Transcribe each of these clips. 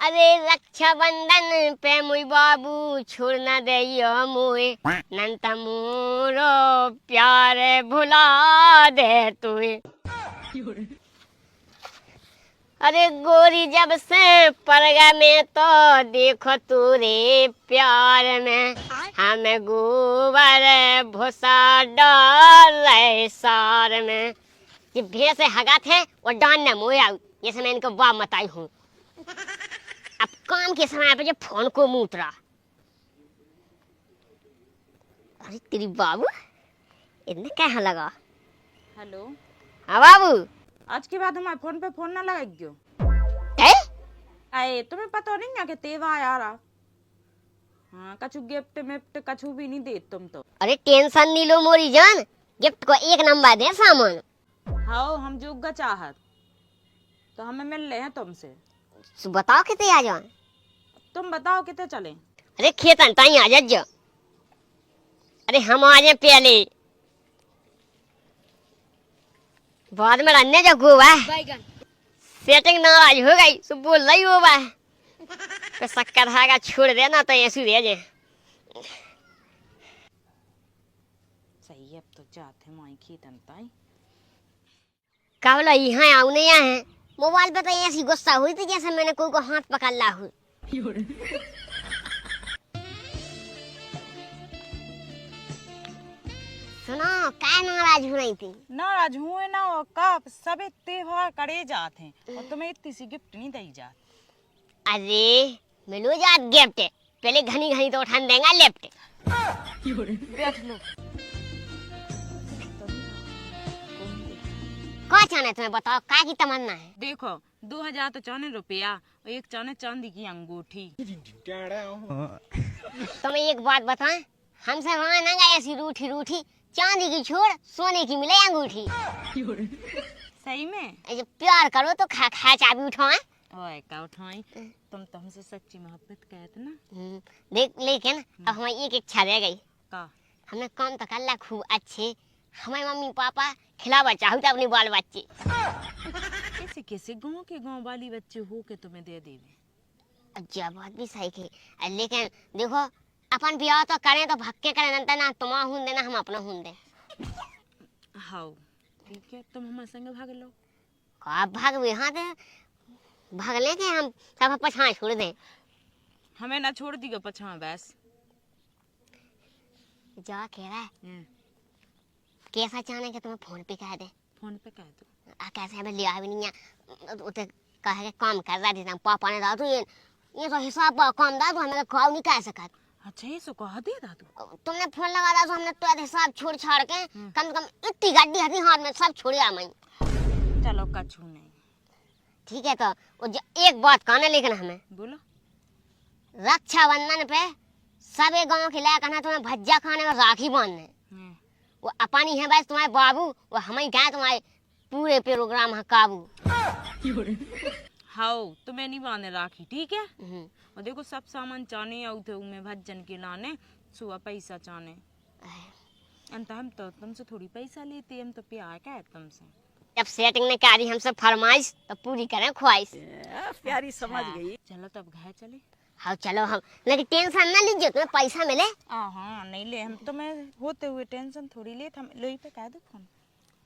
अरे रक्षाबंधन पे मुई बाबू छोड़ न दियो मुए नंत मोरो प्यार भुला दे तुए। अरे गोरी जब से परगा में तो देखो तूरे प्यार में हमें गोबर भूसा डाल सार में। ये भेड़ से हगा थे और डान न मोए आऊ, ये समय इनको वाह मताई हूँ। अब काम के समय पे जो फोन को मूतरा। अरे तेरी बाबू इतने कहाँ लगा। हेलो हाँ बाबू। आज के बाद हमारे फोन पे फोन ना लगाइयो। है आए तुम्हें पता नहीं है कि त्योहार आ रहा। हाँ कछु गिफ्ट मिफ्ट कछु भी नहीं दे तुम तो। अरे टेंशन नहीं लो मोरी जान, गिफ्ट को एक नंबर दे सामान। हाँ हम जोगा चाहत तो हमें मिल रहे हैं तुमसे। बताओ कितने आ जाओ। तुम बताओ कितने चले। अरे खेतन ताई आ जा। अरे हम आ जाए पहले बाद में रहने जो गोवा सेटिंग नाराज हो गई सो बोल रही हो बा तो शक्कर धागा छोड़ देना तो ऐसी रह जाए। सही अब तो जाते माई खेतन ताई। का बोला यहाँ आऊ नहीं है मोबाइल पे तो ऐसी गुस्सा हुई थी जैसे मैंने कोई को हाथ पकड़ ला हूँ। सुनो क्या नाराज हो रही थी। नाराज हुए ना हो कब सब त्योहार करे जाते हैं और तुम्हें इतनी सी गिफ्ट नहीं दी जात। अरे मिलो जात गिफ्ट पहले घनी घनी तो उठा देंगे लेफ्ट। बैठ लो। क्या चाहना तुम्हें बताओ क्या की तमन्ना है। देखो 2000 तो चाने रुपया और एक चाने चांदी की अंगूठी। तुम्हें एक बात बताएं हमसे वहाँ ना गए ऐसी रूठी रूठी चांदी की छोड़ सोने की मिले अंगूठी। सही में ऐसे प्यार करो तो खा खा चाबी उठाए। ओए का उठाई तुम तो हमसे सच्ची मोहब्बत कहते ना। देख लेकिन अब हमारी एक इच्छा रह गई। का हमने काम तो कर ला खूब अच्छे हमारे मम्मी पापा खिलावा चाहू अपने बाल बच्चे। कैसे कैसे गाँव के गाँव वाली बच्चे हो के तुम्हें दे देवे। अच्छा बात भी सही है लेकिन देखो अपन ब्याह तो करें तो भक्के करें नंतर ना तुम हुन देना हम अपना हुन दे। हाँ ठीक है तुम हमारे संग भाग लो। कब भाग यहाँ दे भाग ले के हम सब पछाड़ छोड़ दें। हमें ना छोड़ दियो पछा बस। जा कह रहा है कैसा चाहने के तुम्हें फोन पे कह दे। फोन पे कह दो कैसे हमें लिया भी नहीं है उते कहे काम कर रहा था पापा ने दादू ये तो हिसाब काम दादू हमें खाओ नहीं कह सकत। अच्छा ये सो कहा दे दादू तुमने फोन लगा था तो हमने तो हिसाब छोड़ छाड़ के कम से कम इतनी गाड़ी हथी हाथ में सब छोड़िया मैं। चलो कछु नहीं ठीक है तो एक बात कहने लेकिन हमें बोलो। रक्षाबंधन पे सबे गांव के लायक कहना तुम्हें भज्जा खाने और राखी बांधने वो अपनी है बस तुम्हारे बाबू वो हमें क्या तुम्हारे पूरे प्रोग्राम है काबू। हाँ तुम्हें नहीं बांधे राखी ठीक है। और देखो सब सामान चाने आउ थे उनमें भज्जन के लाने सुबह पैसा चाने अंत हम तो तुमसे थोड़ी पैसा लेते हम तो प्यार क्या है तुमसे। जब सेटिंग ने करी हमसे फरमाइश तो पूरी करें ख्वाहिश। प्यारी समझ गई। चलो तब घर चले। हाँ चलो हम लेकिन टेंशन ना लीजिए तुम्हें पैसा मिले। हाँ नहीं ले हम तुम्हें होते हुए टेंशन थोड़ी ले हम लोही पे कह दो फोन।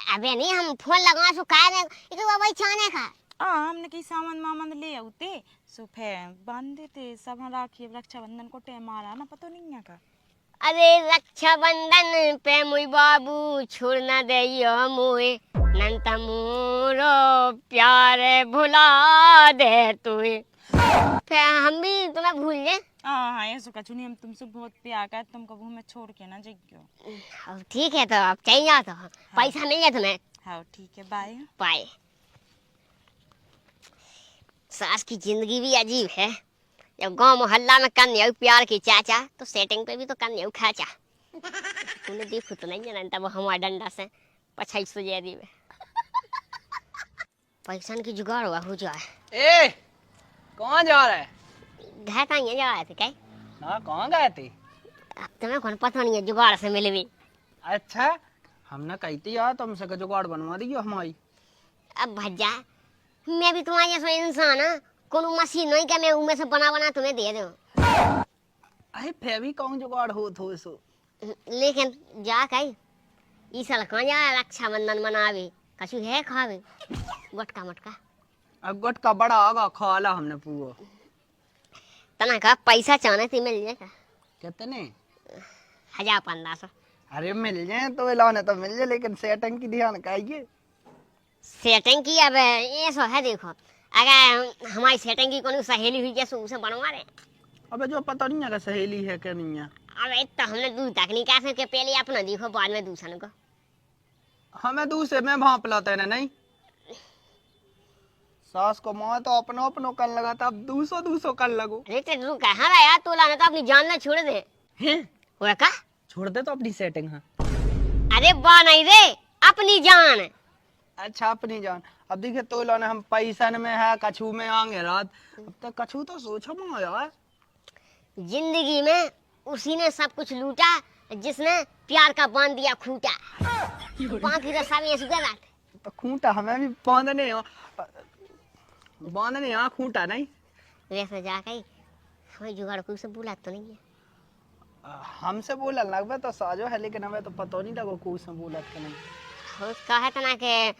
अबे नहीं हम फोन लगा सो कह दे ये तो बाबा चाने का। हमने कई सामान मामान ले आते सो फिर बांध देते सब राखी रक्षाबंधन को टाइम आ रहा ना पता नहीं है का। अरे रक्षाबंधन पे मुई बाबू छोड़ न दियो मुए नंत मोरो प्यार भुला दे तुए। फिर हम भी तुम्हें भूल जाए। हाँ ऐसा कछु नहीं हम तुमसे बहुत प्यार कर तुम कबू हमें छोड़ के ना जाइयो। ठीक है तो अब चाहिए जाओ तो पैसा मिल जाए तुम्हें। हाँ ठीक है बाय बाय। सास की जिंदगी भी अजीब है जब गांव मोहल्ला में कन्या प्यार की चाचा तो सेटिंग पे भी तो कन्या खाचा। तूने देखो तो नहीं जानता वो हमारा डंडा से पछाई सुझा दी पैसा की जुगाड़ हुआ हो जाए। ए कहाँ जा रहा है। घर कहाँ जा रहे थे क्या। हाँ कहाँ गए थे। तुम्हें कौन पता नहीं है जुगाड़ से मिले भी। अच्छा हमने कही थी यार तुमसे का जुगाड़ बनवा दी हमारी। अब भज्जा मैं भी तुम्हारे जैसा इंसान है कोनो मशीन नहीं के मैं उनमें से बना बना तुम्हें दे दूं। अरे फिर भी कौन जुगाड़ हो तो सो। लेकिन जा कहीं ई साल कहाँ जा रक्षाबंधन मनावे कछु है खावे गोटका मटका। अब गुटका बड़ा होगा खाला हमने पूरा। तना का पैसा चाहने थी मिल जाएगा कितने? 1500। अरे मिल जाए तो लाने तो मिल जाए, लेकिन सेटिंग की ध्यान चाहिए। सेटिंग की अब ये सो है, देखो अगर हमारी सेटिंग की कोई सहेली हुई जैसे उसे बनवा रहे। अबे जो पता नहीं है सहेली है क्या नहीं है। अब तो हमने दूर तक नहीं कह सकते, पहले अपना देखो बाद में दूसरे को। हमें दूसरे में भाप लाते ना नहीं। सास को माँ तो अपनो अपनो कर लगा था, अब 200 कर लगो। अरे तू कहाँ रहा यार, तू लाने तो अपनी जान ना छोड़ दे। हैं? हो का छोड़ दे तो अपनी सेटिंग। हाँ अरे बा नहीं रे अपनी जान। अच्छा अपनी जान। अब देखिए तो लाने हम पैसन में है, कछू में आएंगे रात। अब तक कछू तो सोचो मो यार। जिंदगी में उसी ने सब कुछ लूटा जिसने प्यार का बांध दिया खूंटा। बाकी तो सब ये सुधर बात। तो खूंटा हमें भी बांधने यहाँ खूंटा नहीं। वैसे जाके हमें जुगाड़ कोई से बुला तो नहीं है। हमसे बोला लगभग तो साजो है, लेकिन हमें तो पता नहीं लगा कोई से बोला कि नहीं। हो कहा था ना कि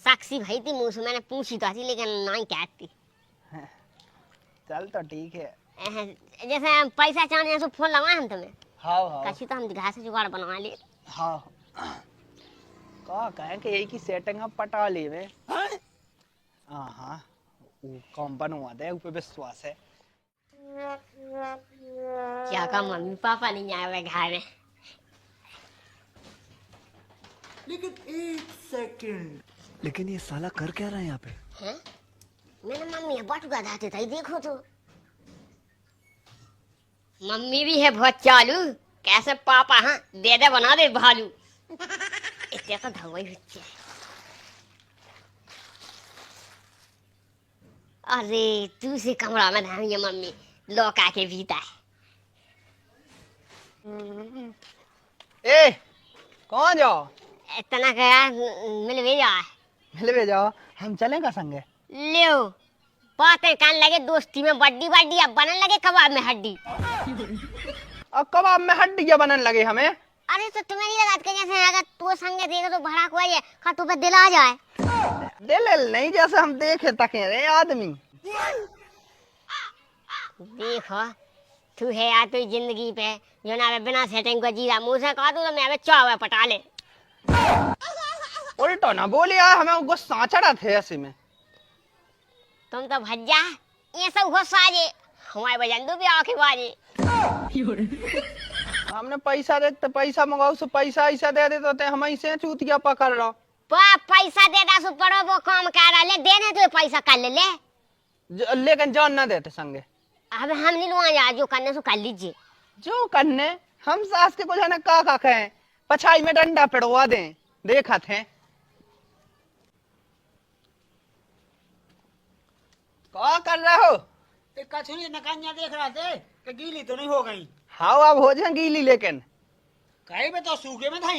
साक्षी भाई थी मुझसे, मैंने पूछी तो थी लेकिन नहीं कहती। चल तो ठीक है। जैसे पैसा चाहने से फोन लगाए हम तुम्हें। हाँ हाँ कछी तो हम घर से जुगाड़ बनवा लिए। हाँ कहा कहें कि यही की सेटिंग हम पटा ली वे। हाँ हाँ वो काम बनवा दे, ऊपर विश्वास है। क्या का मम्मी पापा नहीं आए हुए घर में। लेकिन एक सेकंड, लेकिन ये साला कर क्या रहा है यहाँ पे? हैं? मैंने मम्मी बटुका धाते था, देखो तो मम्मी भी है बहुत चालू। कैसे पापा हाँ दे दे बना दे भालू। इतने तो धवाई बच्चे। अरे दूसरे कमरा में धामी मम्मी लौका के भीतर। ए कौन जाओ? इतना क्या मिल भी जा मिल जाओ, हम चलेंगे संगे। लियो बातें कान लगे दोस्ती में बड्डी बड्डी, अब बनने लगे कबाब में हड्डी। अब कबाब में हड्डियां बनने लगे हमें। अरे तो तुम्हें नहीं लगा कि जैसे अगर तू संगे देखे तो भड़ाक हुआ है खा तो पे दिल आ जाए। दिल नहीं जैसे हम देखे तके रे आदमी। देखो तू है यार तो जिंदगी पे जो ना बिना सेटिंग को जीरा मुंह से कहा तो मैं अब चाव पटा ले। उल्टा ना बोले यार, हमें गुस्सा चढ़ा थे ऐसे में। तुम तो भज्जा ये सब गुस्सा जे हमारे बजन दो भी आके बाजे। हमने पैसा देते पैसा मंगाओ सो पैसा ऐसा दे देते तो हम ऐसे चूतिया पकड़ रहा। पैसा देता सो पड़ो वो काम कर रहा ले देने तो पैसा कर ले लेकिन जान ना देते संगे। अब हम नहीं लुआ जा जो करने सो कर लीजिए। जो करने हम सास के कुछ है ना का कहें, पछाई में डंडा पिड़वा दें देखा थे। क्या कर रहे हो? कछुनी नकानिया देख रहा थे कि गीली तो नहीं हो गई। हाँ अब हो जाए गीली, लेकिन कहीं में तो सूखे में था।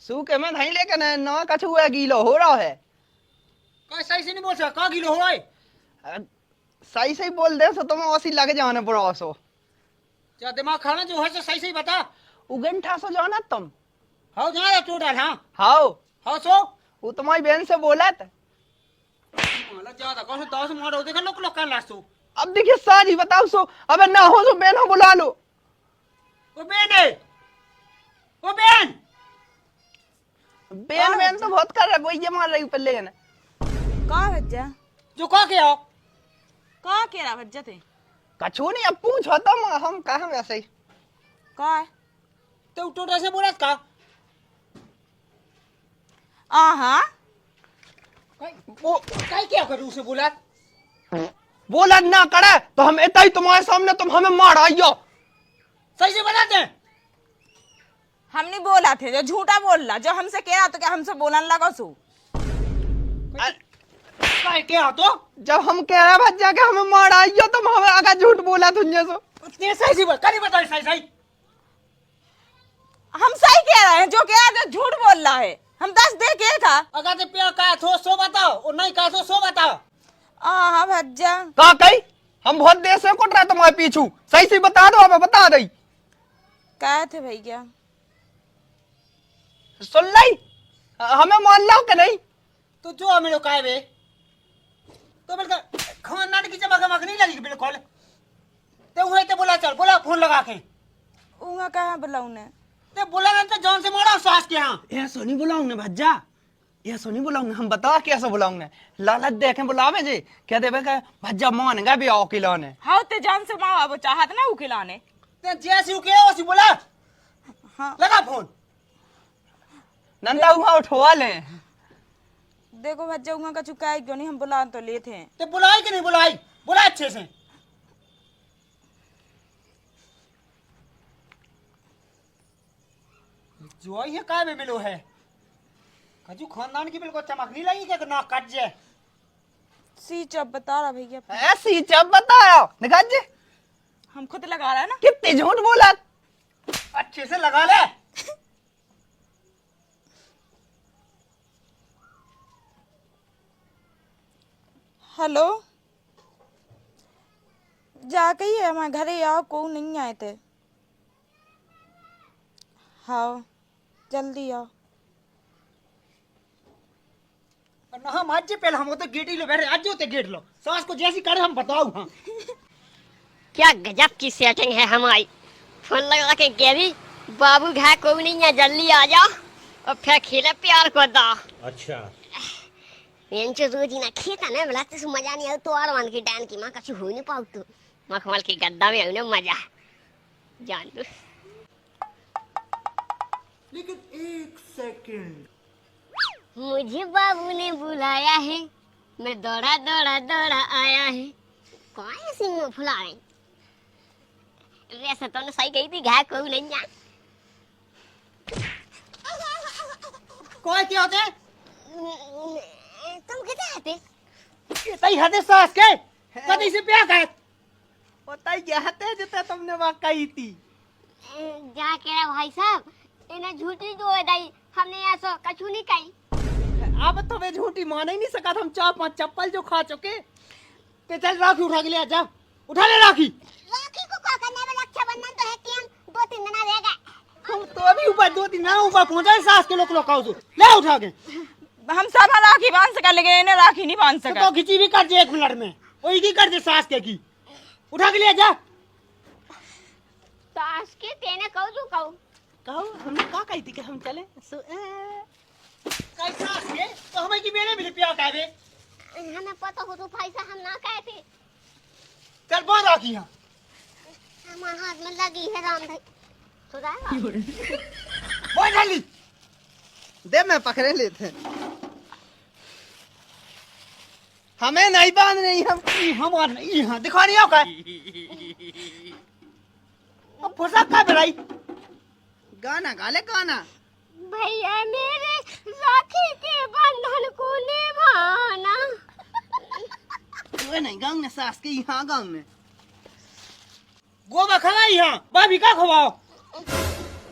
सूखे में नहीं, लेकिन ना कछु गीलो हो रहा है। सही से नहीं बोल सकता, कहाँ गीलो हो? सही सही बोल दे सो तुम्हें वैसी लगे जाने पड़ा सो। क्या दिमाग खाना जो है तो सही सही बता। उगंठा सो जाना तुम। हाँ जाना टोटल। हाँ हाँ हाँ सो वो तुम्हारी बहन से बोला था। ज्यादा कौन सा 10 मारो देखा लोग लोग कर लासो। अब देखिए साजी बताओ सो, अबे ना हो सो बहन हो बुला लो। वो बहन है, वो बहन बहन तो बहुत कर रहा है, कोई ये मार रही ऊपर लेकिन। का भज्जा जो कहा के आओ का कह रहा भज्जा थे? कछु नहीं, अब पूछो तुम, हम कहा वैसे ही। का है? तो टोटल से बोला का आहा वो कहीं क्या करूँ उसे बोला बोला ना करे तो हम इतना ही तुम्हारे सामने तुम हमें मार आइयो। सही से बताते हैं। हम नहीं बोला थे, जो झूठा बोल रहा, जो हमसे कह रहा तो क्या हमसे बोलने लगा सू? कहीं क्या तो जब हम कह रहे भज्जा के हमें मार आइयो तुम हमें आगे झूठ बोला तुझे सो। उतने सही से बता नहीं बता सही सही। हम सही कह रहे हैं, जो कह रहा है झूठ बोल रहा है। हम 10 दे के था। अगर ते प्यार का थो सो बताओ और नहीं का तो सो बताओ। आहा भज्जा का कही हम बहुत देर से कुट रहे तुम्हारे पीछू, सही से बता दो, हमें बता दई। कहे थे भैया? सुन लाई, हमें मान लो कि नहीं? तो जो हमें लोग काहे बे तो बिल्कुल खानदान की चमक नहीं लगी बिल्कुल। ते हुए ते बोला चल, बोला फोन लगा के। उहा कहाँ बुलाऊने? ते बोला ना तो जान से मारा सास के यहाँ। ऐसा नहीं बुलाऊंगे भज्जा, ऐसा नहीं बुलाऊंगे। हम बता कैसे बुलाऊंगे? लालच देखे बुलावे जी, क्या देवे का भज्जा मान गए भी आओ खिलाने। हाँ ते जान से माँ वो चाहत ना खिलाने। ते जैसी उके वैसी बोला। हाँ लगा फोन। नंदा हुआ उठवा ले। देखो भज्जा उहा का चुका है क्यों नहीं, हम बुला तो ले थे। ते बुलाई कि नहीं बुलाई? बुला अच्छे से। जो ये काय में मिलो है कजू खानदान की बिल्कुल चमक नहीं लगी क्या ना कट जाए। सी जब बता रहा भैया, ऐसी जब बताओ निकाल जी, हम खुद लगा रहा है ना। कितनी झूठ बोला। अच्छे से लगा ले। हेलो, जाके ही है हमारे घरे आओ, को नहीं आए थे। हाँ जल्दी आओ। ना हम आज पहले हम तो गेट ही लो बैठे, आज होते गेट लो सास को जैसी करे हम बताओ। हाँ क्या गजब की सेटिंग है हमारी। फोन लगा के कह रही बाबू घर को नहीं है, जल्दी आ जा और फिर खेले प्यार को दा। अच्छा जो रोज ना खेता ना बुलाते सु मजा नहीं आया तो और वन की डान की माँ कछु हो नहीं पाऊ तो मखमल की गद्दा में उन्हें मजा जान दो। लेकिन 1 सेकंड, मुझे बाबू ने बुलाया है, मैं दौड़ा दौड़ा दौड़ा आया है। कौन ऐसी मुँह फुला रही? वैसे तो सही गई थी, घर को नहीं जा। कोई क्या होते तुम कितने आते? तई हदे सास के कदी से प्यार कर पता ही क्या है जितना तुमने वहाँ कही थी। जा के रे भाई साहब, इन्हें झूठी दो दाई, हमने ऐसा कछु नहीं कही। अब तो वे झूठी मान ही नहीं सका, हम 4-5 चप्पल जो खा चुके। ते चल राखी उठा के ले जा, उठा ले राखी। राखी को क्या करना है? रक्षाबंधन तो है कि हम 2-3 दिन रह गए। हम तो अभी ऊपर 2-3 ना ऊपर पहुंचा सास के लोग खाओ ले उठा के। हम सब राखी बांध सका लेकिन इन्हें राखी नहीं बांध सका। तो खिची भी कर दे 1 मिनट में, वही की कर दे सास के की। उठा के ले जा। सास के तेने कहू जो कहू कहो हमने क्या कही थी कि हम चले कई सास के तो हमें की मेरे भी प्यार कर दे। हमें पता हो तो भाई साहब हम ना कहे थे। चल बहुत राखी यहाँ हमारे हाथ में लगी है राम भाई तो बहुत जल्दी दे, मैं पकड़े लेते। हमें नहीं बांधने, हम और नहीं यहाँ दिखा नहीं होगा। अब पोशाक का बनाई गाना गा ले गाना। भैया मेरे राखी के बंधन को निभाना। वे नहीं गाँव में सास के यहाँ गाँव में गोबा खवाई यहाँ भाभी का खवाओ।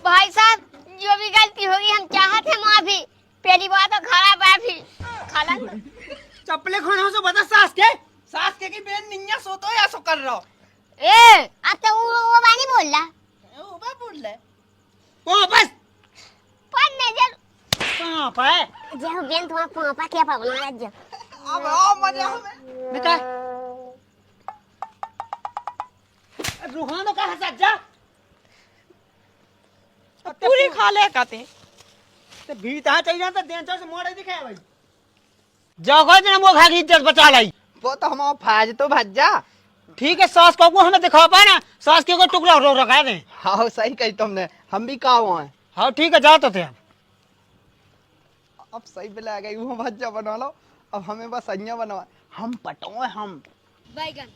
भाई साहब जो भी गलती होगी हम चाहते हैं माफी, पहली बात तो खराब है भी खाला चप्पले खाना से बता सास के की बेन निन्या सो तो या सो कर रहा। ए अब तो वो बानी बोल रहा ओ बा बोल ले ओ बस पढ़ने जल पापा है जो बेन तुम्हारा पापा क्या पापा ना जब अब आओ मजा हमें बेटा रूहानो का हंसा जा पूरी खा ले कहते ते भीता चाहिए तो देन से मोड़े दिखाए भाई जगह ने वो खा की इज्जत बचा लाई। वो तो हमारा फाज तो भज्जा। ठीक है सास को हमें दिखा पाए ना, सास के को टुकड़ा रो रखा है। हाँ सही कही तुमने, हम भी कहा हैं। हाँ ठीक है जाते थे अब सही बिला गई वो भज्जा बना लो, अब हमें बस अन्या बनवा, हम पटो हम बैगन